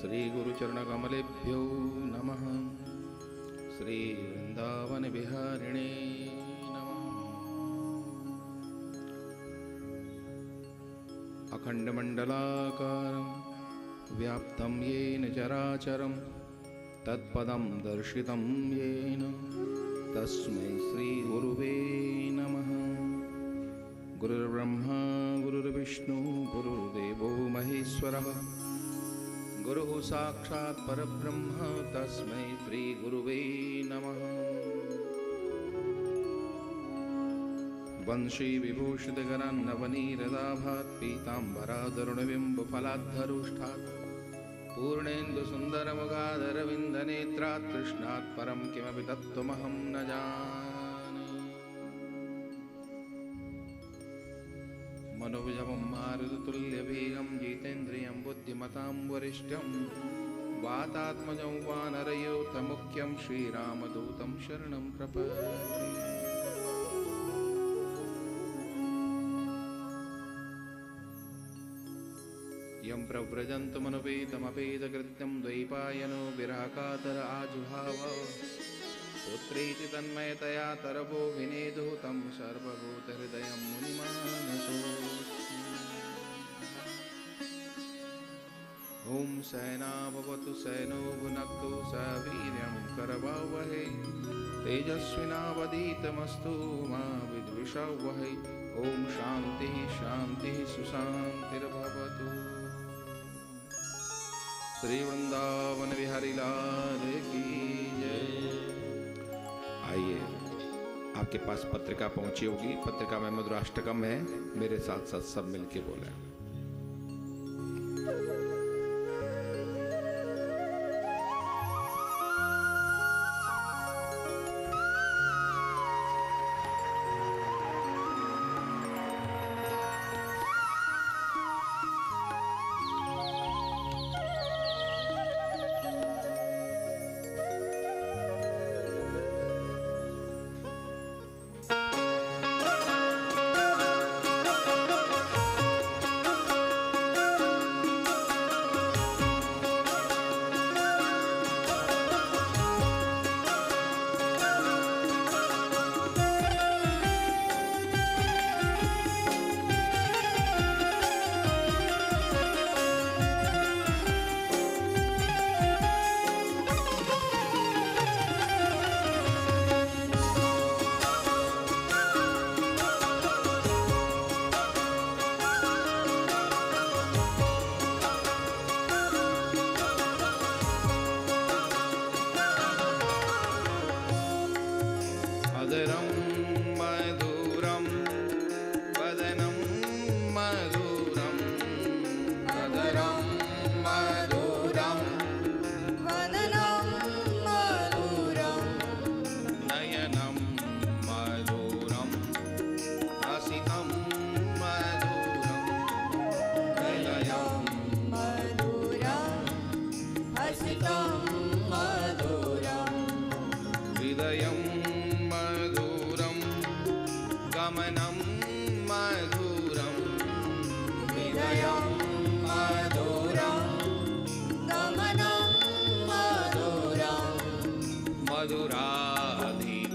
श्री गुरुचरणकमलेभ्यो नमः। श्री वृंदावन विहारिणे नमः। अखंडमंडलाकारं व्याप्तं येन चराचरं तत्पदं दर्शितं येन तस्मै श्री गुरुवे नमः। गुरुर्ब्रह्मा गुरुर्विष्णु गुरुर्देवो महेश्वरः। गुरुः साक्षात् परब्रह्म तस्मै श्री गुरुवे नमः। वंशी विभूषितकरान्नवनीरदाभात् पीताम्बरादरुणबिम्बफलाद्धरुष्ठात् पूर्णेन्दुसुन्दरमुखादरविन्दनेत्रात् कृष्णात् परं किमपि तत्त्वमहं न जाने। मनोजवं मारुततुल्यवेगं जितेन्द्रियं बुद्धिमतां वरिष्ठं वातात्मजं वानरयोधमुख्यं श्रीरामदूतं शरणं प्रपद्ये। यं प्रव्रजन्तमनुपेतमपेतकृत्यं द्वैपायनो विराकातर आजुहाव पुत्रेति तन्मयतया तरवो विनेदुः तं सर्वभूतहृदयं मुनिमानतोऽस्मि। ॐ सहना भवतु सहनो भुनक्तु सह वीर्यं करवावहै तेजस्विनावधीतमस्तु मा विद्विषावहै। ॐ शान्तिः शान्तिः सुशान्तिर्भवतु। श्री वृंदावन बिहारी लाल की जय। आइए, आपके पास पत्रिका पहुंची होगी। पत्रिका में मधुराष्टकम है। मेरे साथ साथ सब मिलके बोले। मधुराधिपते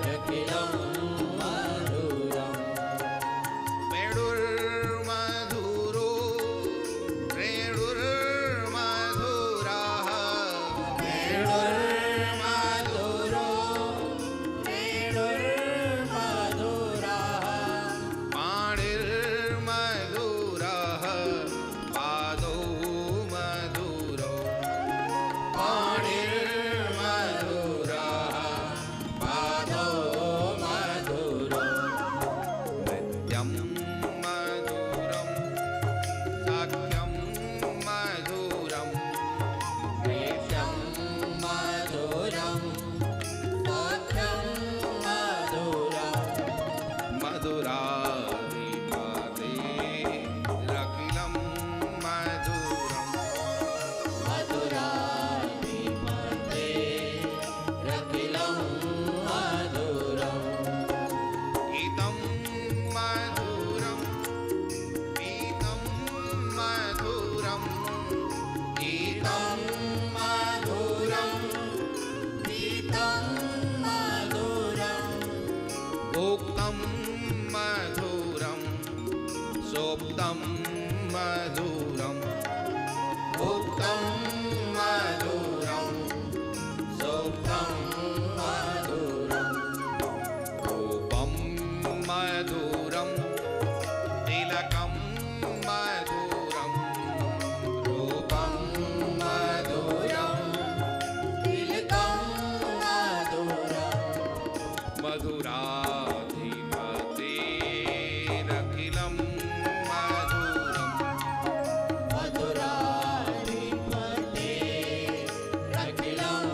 रखिलं मधुरम्। मधुराधिपते रखिलं मधुरम् मधुराधिपते रखिलं मधुरम् गीतं मधुरं गीतं मधुरं गीतं मधुरं गीतं मधुरं उक्तं मधुरं सोक्तं मधुरम् उक्तं मधुरं सोक्तं मधुरं रूपं मधुरं तिलकं मधुरं रूपं मधुरं तिलकं मधुरं मधुराधिपतेरखिलं मधुरम् मधुराधिपते रखिलं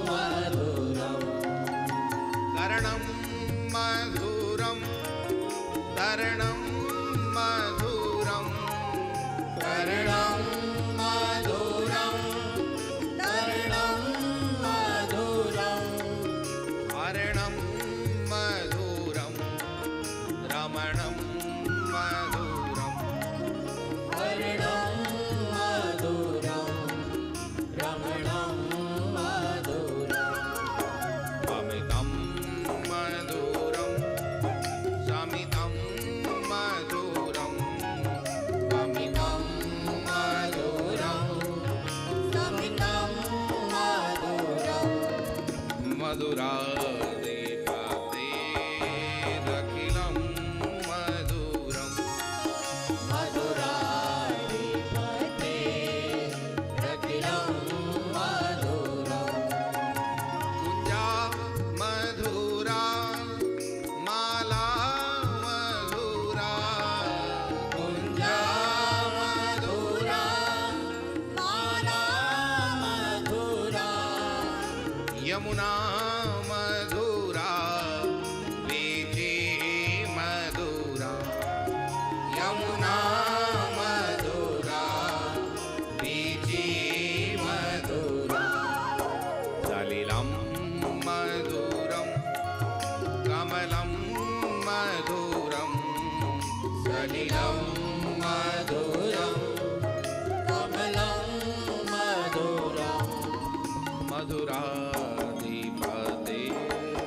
मधुरं कर्णं मधुरं तरणं मधुरं कर्णं मधुरं तरणं मधुरं हरणं मधुरं रमणं मधुरम् वर्णं मधुरं रमणं मधुरम् अमितं मधुरं समितं मधुरम् अमितं मधुरं समितं मधुरम् मधुराधिपतेरखिलं मधुरम् मधुराधिपते रखिलं मधुरम् कुञ्जा मधुरा माला मधुरा कुञ्जा मधुरा माला मधुरा यमुना मधुरा वीची मधुरा यमुना मधुरा बीची मधुरा सलिलं मधुरं कमलं मधुरं सलिलं मधुरं कमलं मधुरं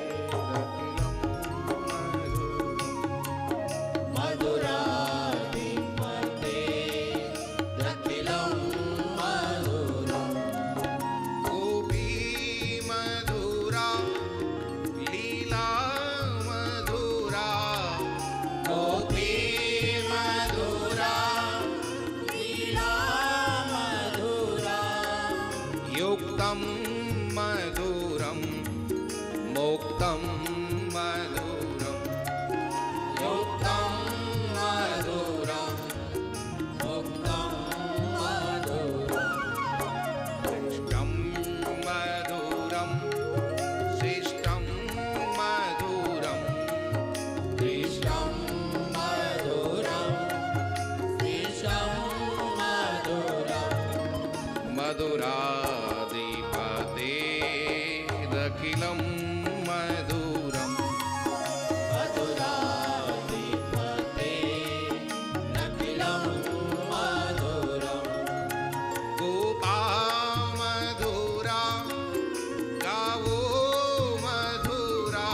मधुराधिपतेरखिलं मधुरम् मधुराधिपते रखिलं मधुरं गोपी मधुरा लीला मधुरा गोपी मधुरा लीला मधुरा युक्तं मधुरं मोक्तं मधुरम् युक्तं मधुरं मुक्तं मधुरं शिष्टं मधुरं शिष्टं मधुरम् कृष्णं मधुरं कृष्णं मधुरं मधुराधिपतेरखिलं मधुरम् मधुराधिपते रखिलं मधुरं गोपा मधुरा गावो मधुरा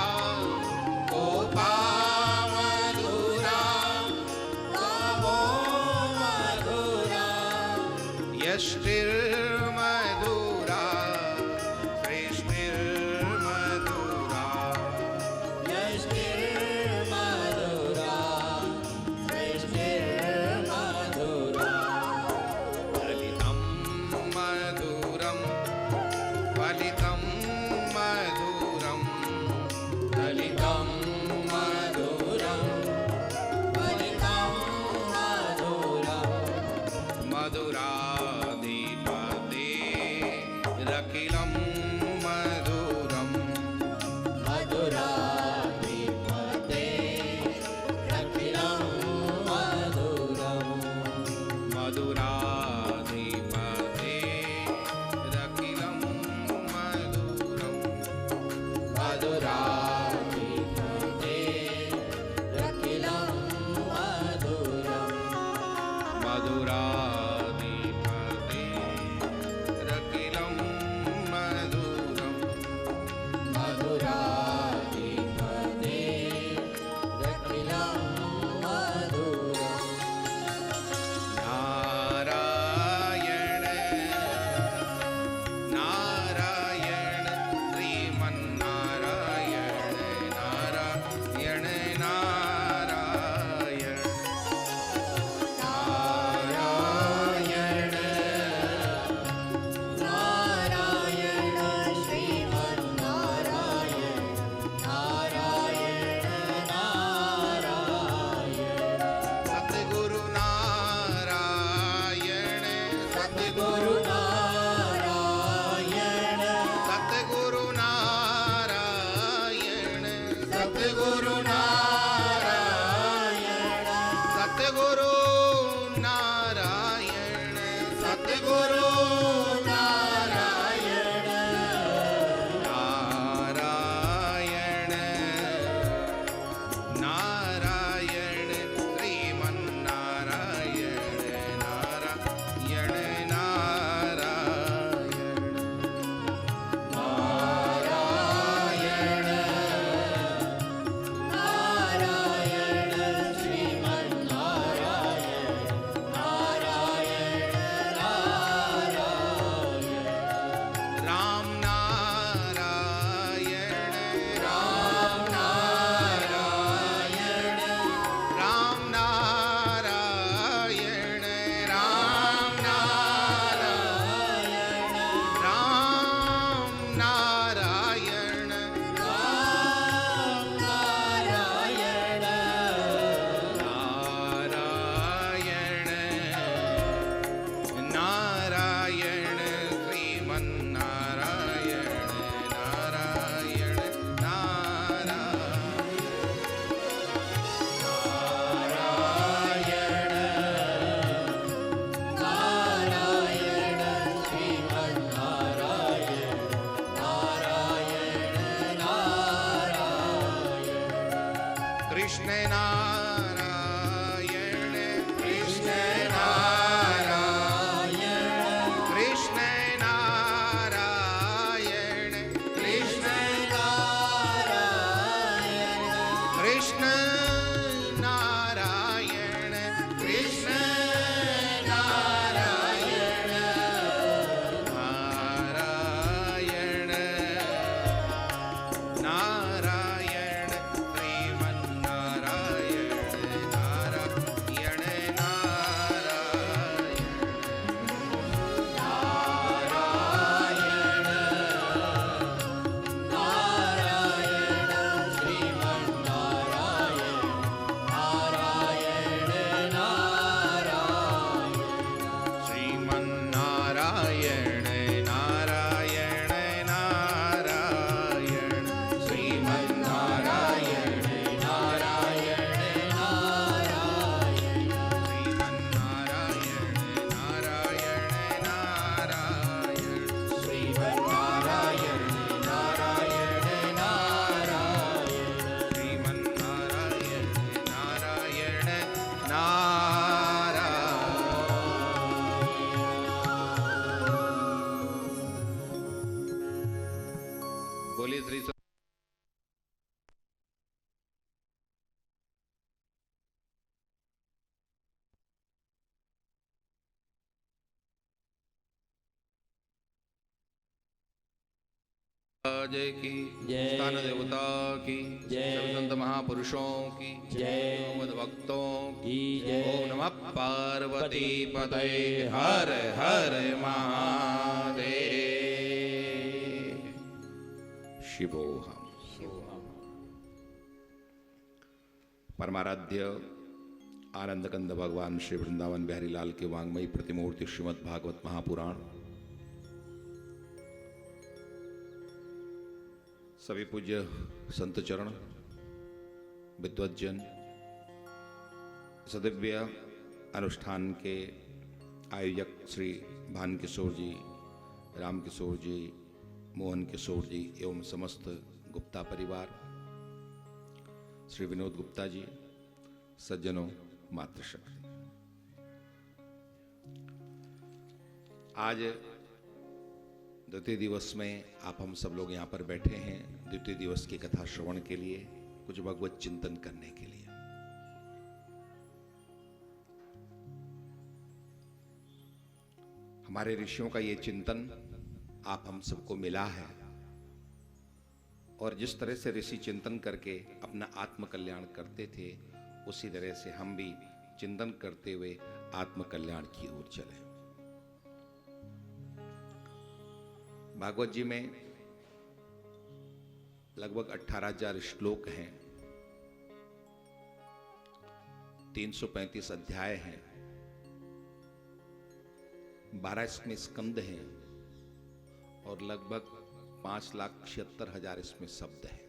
गोपा मधुरा गावो मधुरा यष्टिर्मधुरा श्रेष्ठिर्मधुरा यष्टिर्मधुरा श्रेष्ठिर्मधुरा ललितं मधुरं फलितं मधुरं ललितं मधुरं फलितं मधुरं मधुराधिपतेरखिलं कृष्ण नारायण कृष्ण नारायण कृष्ण नारायण कृष्ण नारायण कृष्ण नारायण कृष्ण नारायण नारायण नारायण श्रीमन्नारायण नारायण नारायण नारायण श्रीमन्नारायण नारायण नारायण श्रीमन्नारायण नारायण नारायण श्रीमन्नारायण नारायण नारायण श्रीमन्नारायण नारायण नारायण श्रीमन्नारायण नारायण नारायण श्रीमन्नारायण नारायण नारायण बोलिए श्री जय की जय। स्थान देवता की जय। सभी संत महापुरुषों की जय। मद भक्तों की जय। ओम नमः पार्वती पतये हर हर महादेव शिवोहम परमाराध्य आनंद कंद भगवान श्री वृंदावन बिहारी लाल के वांग्मयी प्रतिमूर्ति श्रीमद् भागवत महापुराण सभी पूज्य संत चरण विद्वज्जन सदिव्य अनुष्ठान के आयोजक श्री भान किशोर जी, राम किशोर जी, मोहन किशोर जी एवं समस्त गुप्ता परिवार, श्री विनोद गुप्ता जी, सज्जनों, मातृशक्ति, आज द्वितीय दिवस में आप हम सब लोग यहाँ पर बैठे हैं द्वितीय दिवस की कथा श्रवण के लिए, कुछ भगवत चिंतन करने के लिए। हमारे ऋषियों का ये चिंतन आप हम सबको मिला है और जिस तरह से ऋषि चिंतन करके अपना आत्म कल्याण करते थे उसी तरह से हम भी चिंतन करते हुए आत्म कल्याण की ओर चले। भागवत जी में लगभग 18,000 श्लोक हैं, 335 अध्याय हैं, 12 इसमें स्कंद हैं और लगभग 5,76,000 इसमें शब्द हैं।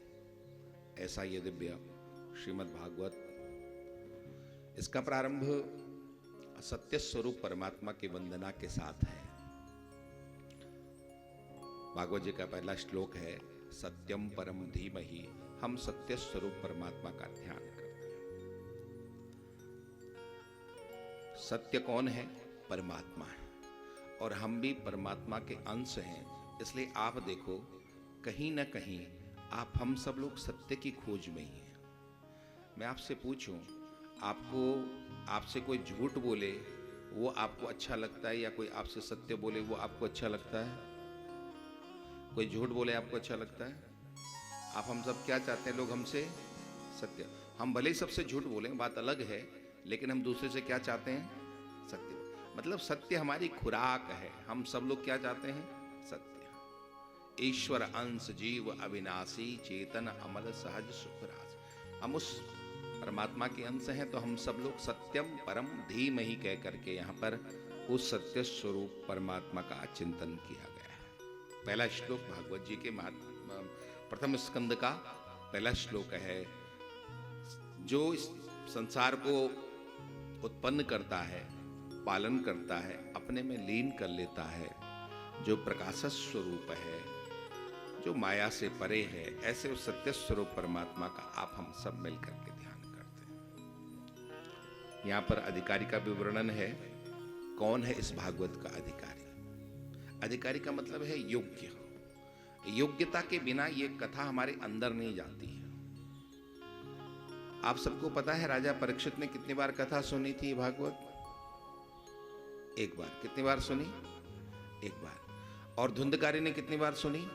ऐसा ये दिव्य श्रीमद् भागवत। इसका प्रारंभ सत्य स्वरूप परमात्मा की वंदना के साथ है। भागवत जी का पहला श्लोक है, सत्यम परम धीमहि, हम सत्य स्वरूप परमात्मा का ध्यान करते हैं। सत्य कौन है? परमात्मा है और हम भी परमात्मा के अंश हैं। इसलिए आप देखो कहीं ना कहीं आप हम सब लोग सत्य की खोज में ही हैं। मैं आपसे पूछूं, आपसे कोई झूठ बोले वो आपको अच्छा लगता है या कोई आपसे सत्य बोले वो आपको अच्छा लगता है? कोई झूठ बोले आपको अच्छा लगता है? आप हम सब क्या चाहते हैं? लोग हमसे सत्य। हम भले ही सबसे झूठ बोलें, बात अलग है, लेकिन हम दूसरे से क्या चाहते हैं? सत्य। मतलब सत्य हमारी खुराक है। हम सब लोग क्या चाहते हैं? सत्य। ईश्वर अंश जीव अविनाशी चेतन अमल सहज सुखराज। हम उस परमात्मा के अंश हैं तो हम सब लोग सत्यम परम धीमहि कह करके यहाँ पर उस सत्य स्वरूप परमात्मा का चिंतन किया गया है। पहला श्लोक भागवत जी के प्रथम स्कंद का पहला श्लोक है। जो इस संसार को उत्पन्न करता है, पालन करता है, अपने में लीन कर लेता है, जो प्रकाश स्वरूप है, जो माया से परे है, ऐसे उस सत्य स्वरूप परमात्मा का आप हम सब मिलकर के ध्यान करें। यहाँ पर अधिकारी का भी वर्णन है। कौन है इस भागवत का अधिकारी? अधिकारी का मतलब है योग्य। योग्यता के बिना ये कथा हमारे अंदर नहीं जाती है। आप सबको पता है राजा परीक्षित ने कितनी बार कथा सुनी थी भागवत? एक बार। कितनी बार सुनी? एक बार। और धुंधकारी ने कितनी बार सुनी?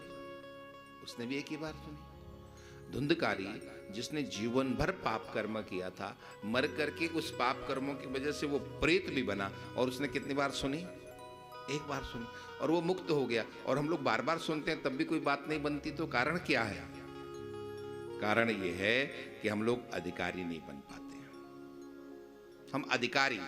उसने भी एक ही बार सुनी। धुंधकारी जिसने जीवन भर पाप कर्म किया था, मर करके उस पाप कर्मों की वजह से वो प्रेत भी बना, और उसने कितनी बार सुनी? एक बार सुनी, और वो मुक्त हो गया। और हम लोग बार बार सुनते हैं तब भी कोई बात नहीं बनती, तो कारण क्या है? कारण ये है कि हम लोग अधिकारी नहीं बन पाते हैं। हम अधिकारी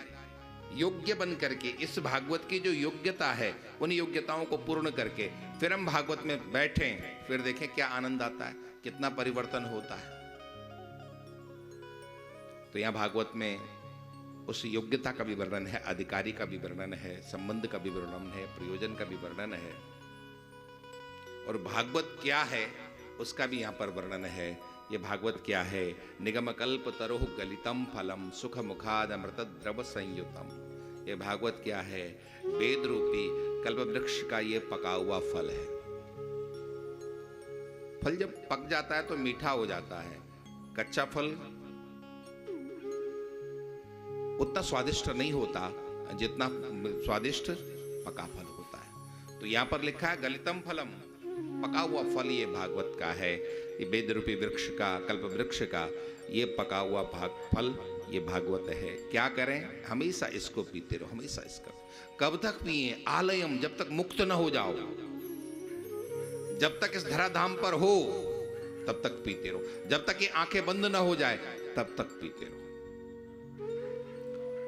योग्य बन करके, इस भागवत की जो योग्यता है उन योग्यताओं को पूर्ण करके फिर हम भागवत में बैठें, फिर देखें क्या आनंद आता है, कितना परिवर्तन होता है। तो यहां भागवत में उस योग्यता का भी वर्णन है, अधिकारी का भी वर्णन है, संबंध का भी वर्णन है, प्रयोजन का भी वर्णन है, और भागवत क्या है उसका भी यहां पर वर्णन है। ये भागवत क्या है? निगम कल्प तरुः गलितम फलम सुख मुखाद अमृत द्रव संयुतम। ये भागवत क्या है? वेद रूपी कल्प वृक्ष का ये पका हुआ फल है। फल जब पक जाता है तो मीठा हो जाता है। कच्चा फल उतना स्वादिष्ट नहीं होता जितना स्वादिष्ट पका फल होता है। तो यहां पर लिखा है गलितम फलम, पका हुआ फल ये भागवत का है। ये वेद रूपी वृक्ष का, कल्प वृक्ष का ये पका हुआ फल ये भागवत है। क्या करें? हमेशा इसको पीते रहो, हमेशा इसका। कब तक पिए? आलयम, जब तक मुक्त न हो जाओ, जब तक इस धराधाम पर हो तब तक पीते रहो, जब तक ये आंखें बंद न हो जाए तब तक पीते रहो।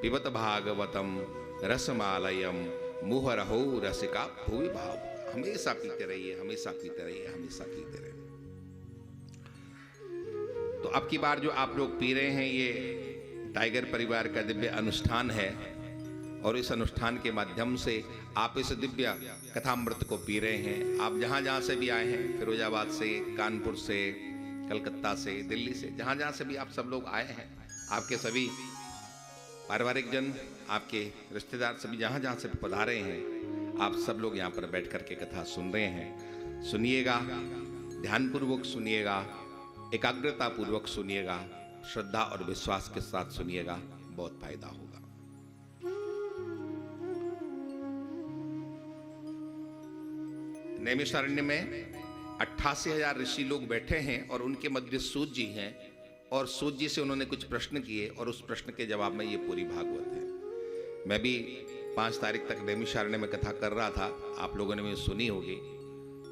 पिबत भागवतम रसमालयम मुहरहो रसिका भुवि भाव। हमेशा पीते रहिए, हमेशा पीते रहिए, हमेशा पीते रहिए। तो अब की बार जो आप लोग पी रहे हैं ये टाइगर परिवार का दिव्य अनुष्ठान है, और इस अनुष्ठान के माध्यम से आप इस दिव्य कथामृत को पी रहे हैं। आप जहाँ जहाँ से भी आए हैं, फिरोजाबाद से, कानपुर से, कलकत्ता से, दिल्ली से, जहाँ जहाँ से भी आप सब लोग आए हैं, आपके सभी पारिवारिक जन, आपके रिश्तेदार सभी जहाँ जहाँ से पधारे हैं, आप सब लोग यहाँ पर बैठ कर के कथा सुन रहे हैं। सुनिएगा, ध्यानपूर्वक सुनिएगा, एकाग्रता पूर्वक सुनिएगा, श्रद्धा और विश्वास के साथ सुनिएगा, बहुत फायदा होगा। नैमिषारण्य में 88,000 ऋषि लोग बैठे हैं और उनके मध्य सूत जी हैं, और सूत जी से उन्होंने कुछ प्रश्न किए और उस प्रश्न के जवाब में ये पूरी भागवत है। मैं भी 5 तारीख तक नैमिषारण्य में कथा कर रहा था, आप लोगों ने भी सुनी होगी,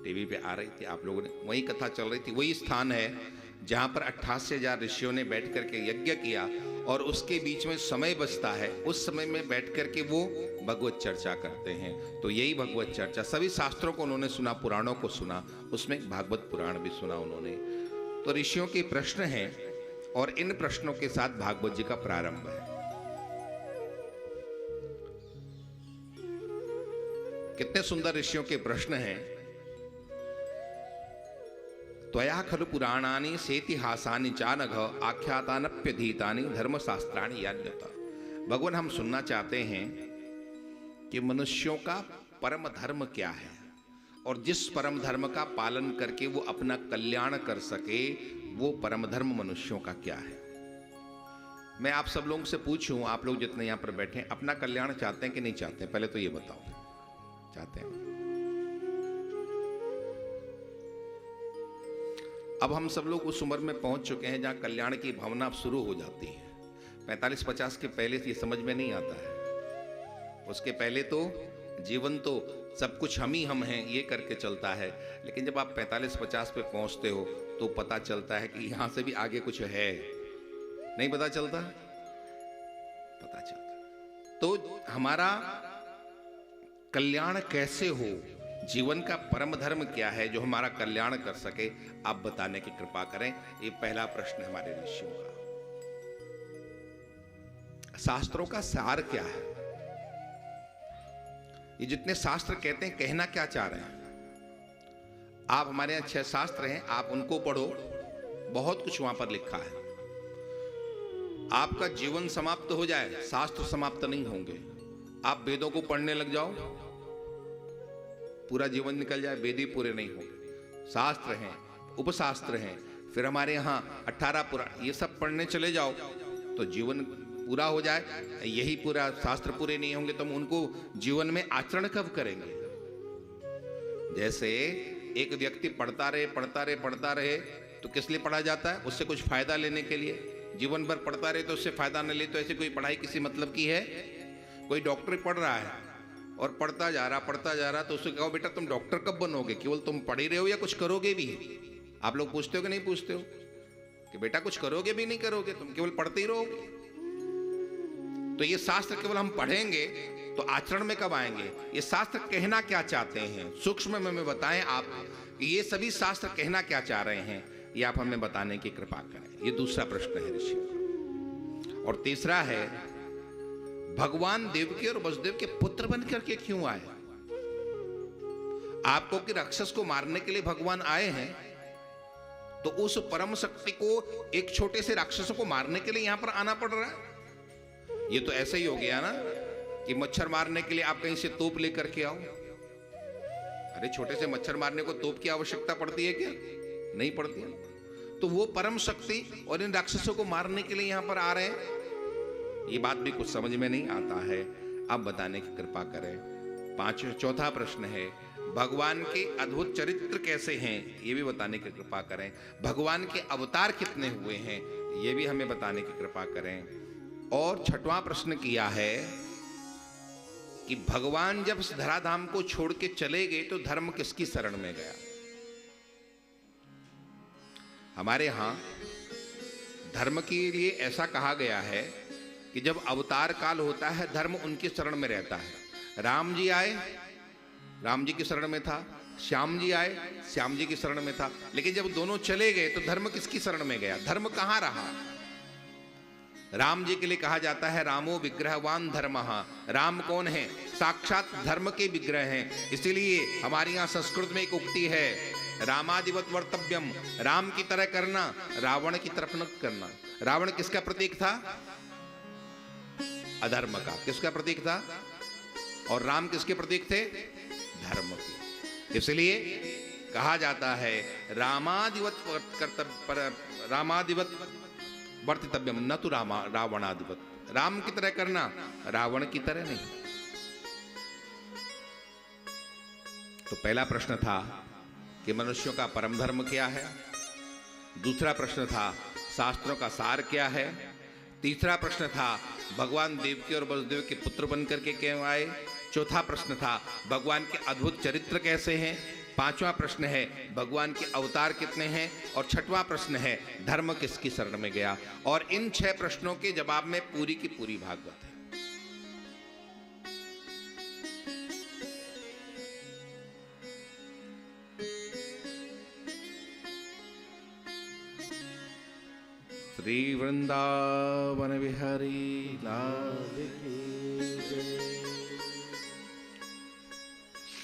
टीवी पे आ रही थी, आप लोगों ने, वही कथा चल रही थी। वही स्थान है जहाँ पर 88,000 ऋषियों ने बैठ करके यज्ञ किया, और उसके बीच में समय बचता है, उस समय में बैठ करके वो भगवत चर्चा करते हैं। तो यही भगवत चर्चा, सभी शास्त्रों को उन्होंने सुना, पुराणों को सुना, उसमें भागवत पुराण भी सुना उन्होंने। तो ऋषियों के प्रश्न हैं, और इन प्रश्नों के साथ भागवत जी का प्रारंभ है। कितने सुंदर ऋषियों के प्रश्न हैं। त्वया खलु पुराणानि सेतिहासानि चानघ आख्यातानप्यधीतानि धर्मशास्त्राणि याज्ञत। भगवान, हम सुनना चाहते हैं कि मनुष्यों का परम धर्म क्या है, और जिस परम धर्म का पालन करके वो अपना कल्याण कर सके, वो परम धर्म मनुष्यों का क्या है। मैं आप सब लोगों से पूछूं, आप लोग जितने यहां पर बैठे हैं, अपना कल्याण चाहते हैं कि नहीं चाहते? पहले तो ये बताओ, चाहते हैं? अब हम सब लोग उस उम्र में पहुंच चुके हैं जहां कल्याण की भावना अब शुरू हो जाती है। 45-50 के पहले ये समझ में नहीं आता है। उसके पहले तो जीवन तो सब कुछ हम ही हम हैं ये करके चलता है, लेकिन जब आप 45-50 पे पहुंचते हो तो पता चलता है कि यहां से भी आगे कुछ है। नहीं पता चलता? पता चलता। तो हमारा कल्याण कैसे हो, जीवन का परम धर्म क्या है जो हमारा कल्याण कर सके, आप बताने की कृपा करें। ये पहला प्रश्न हमारे ऋषियों का। शास्त्रों का सार क्या है? ये जितने शास्त्र कहते हैं, कहना क्या चाह रहे हैं? आप, हमारे यहाँ 6 शास्त्र हैं, आप उनको पढ़ो, बहुत कुछ वहां पर लिखा है। आपका जीवन समाप्त हो जाए, शास्त्र समाप्त नहीं होंगे। आप वेदों को पढ़ने लग जाओ, पूरा जीवन निकल जाए, वेद ही पूरे नहीं होंगे। शास्त्र हैं, उपशास्त्र हैं, फिर हमारे यहाँ 18 पुराण, ये सब पढ़ने चले जाओ तो जीवन पूरा हो जाए। यही पूरा शास्त्र पूरे नहीं होंगे तो हम उनको जीवन में आचरण कब करेंगे? जैसे एक व्यक्ति पढ़ता रहे तो किस लिए पढ़ा जाता है? उससे कुछ फायदा लेने के लिए। जीवन भर पढ़ता रहे तो उससे फायदा न ले तो ऐसे कोई पढ़ाई किसी मतलब की है? कोई डॉक्टर पढ़ रहा है और पढ़ता जा रहा तो उससे कहो बेटा तुम डॉक्टर कब बनोगे? केवल तुम पढ़ ही रहे हो या कुछ करोगे भी? आप लोग पूछते हो कि नहीं पूछते हो कि बेटा कुछ करोगे भी नहीं करोगे, तुम केवल पढ़ते ही रहोगे? तो ये शास्त्र केवल हम पढ़ेंगे तो आचरण में कब आएंगे? ये शास्त्र कहना क्या चाहते हैं सूक्ष्म में हमें बताएं आप कि ये सभी शास्त्र कहना क्या चाह रहे हैं, ये आप हमें बताने की कृपा करें। ये दूसरा प्रश्न है ऋषि। और तीसरा है, भगवान देवकी और वसुदेव के पुत्र बनकर के क्यों आए? आपको कि राक्षस को मारने के लिए भगवान आए हैं, तो उस परम शक्ति को एक छोटे से राक्षसों को मारने के लिए यहां पर आना पड़ रहा है? ये तो ऐसे ही हो गया ना कि मच्छर मारने के लिए आप कहीं से तोप लेकर के आओ। अरे छोटे से मच्छर मारने को तोप की आवश्यकता पड़ती है क्या? नहीं पड़ती है। तो वो परम शक्ति और इन राक्षसों को मारने के लिए यहां पर आ रहे हैं, ये बात भी कुछ समझ में नहीं आता है। अब बताने की कृपा करें। चौथा प्रश्न है, भगवान के अद्भुत चरित्र कैसे हैं, ये भी बताने की कृपा करें। भगवान के अवतार कितने हुए हैं, ये भी हमें बताने की कृपा करें। और छठवां प्रश्न किया है कि भगवान जब इस धराधाम को छोड़ के चले गए तो धर्म किसकी शरण में गया? हमारे यहां धर्म के लिए ऐसा कहा गया है कि जब अवतार काल होता है धर्म उनकी शरण में रहता है। राम जी आए, राम जी की शरण में था। श्याम जी आए, श्याम जी की शरण में था। लेकिन जब दोनों चले गए तो धर्म किसकी शरण में गया? धर्म कहां रहा? राम जी के लिए कहा जाता है रामो विग्रहवान धर्मः। राम कौन है? साक्षात धर्म के विग्रह हैं। इसीलिए हमारे यहाँ संस्कृत में एक उक्ति है, रामादिवत वर्तव्यम, राम की तरह करना, रावण की तरफ न करना। रावण किसका प्रतीक था? अधर्म का। किसका प्रतीक था? और राम किसके प्रतीक थे? धर्म के। इसलिए कहा जाता है रामादिवत वर्तितव्यम न तो रावणादिवत। राम की तरह करना, रावण की तरह नहीं। तो पहला प्रश्न था कि मनुष्यों का परम धर्म क्या है। दूसरा प्रश्न था शास्त्रों का सार क्या है। तीसरा प्रश्न था भगवान देवकी और वसुदेव के पुत्र बनकर के क्यों आए। चौथा प्रश्न था भगवान के अद्भुत चरित्र कैसे हैं। पांचवा प्रश्न है भगवान के अवतार कितने हैं। और छठवां प्रश्न है धर्म किसकी शरण में गया। और इन 6 प्रश्नों के जवाब में पूरी की पूरी भागवत है। श्री वृंदावन बिहारी लाल की जय।